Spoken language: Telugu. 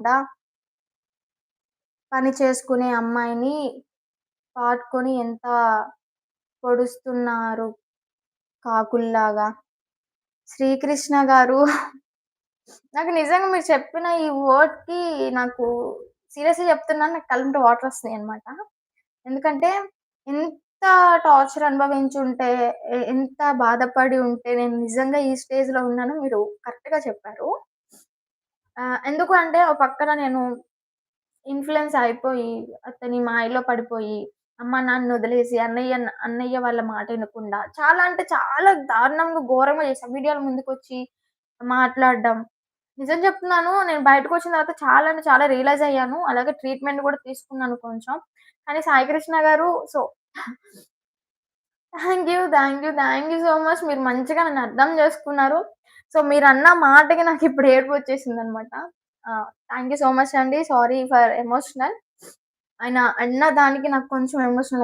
డా పని చేసుకునే అమ్మాయిని పాటుకొని ఎంత పొడుస్తున్నారు కాకుల్లాగా. శ్రీకృష్ణ గారు నాకు నిజంగా మీరు చెప్పిన ఈ వర్డ్‌కి నాకు సీరియస్‌గా చెప్తున్నాను. నాకు కళ్ళెంట వాటరొస్తున్నాయన్నమాట. ఎందుకంటే ఎంత టార్చర్ అనుభవించుంటే, ఎంత బాధపడి ఉంటే నేను నిజంగా ఈ స్టేజ్‌లో ఉన్నానో మీరు కరెక్ట్‌గా చెప్పారు. ఎందుకు అంటే ఓ పక్కన నేను ఇన్‌ఫ్లూయెన్స్ అయిపోయి, అతని మాయలో పడిపోయి, అమ్మ-నాన్నని వదిలేసి అన్నయ్య వాళ్ళ మాట ఇనకుండా చాలా అంటే చాలా దారుణంగా, ఘోరంగా చేశా. వీడియోల ముందుకొచ్చి మాట్లాడడం. నిజం చెప్తున్నాను. నేను బయటకొచ్చిన తర్వాత చాలా అంటే చాలా రియలైజ్ అయ్యాను. అలాగే ట్రీట్‌మెంట్ గూడా తీసుకున్నాను కొంచెం. కానీ సాయి కృష్ణ గారు థాంక్ యూ సో మచ్. మీరు మంచిగా నన్ను అర్థం చేసుకున్నారు. మీరన్న మాటకి నాకిప్పుడు ఏడుపొచ్చేసిందనమాట. థాంక్ యూ సో మచ్ అండి. Sorry for emotional. ఆయన అన్న దానికి నాకు కొంచెం ఎమోషనల్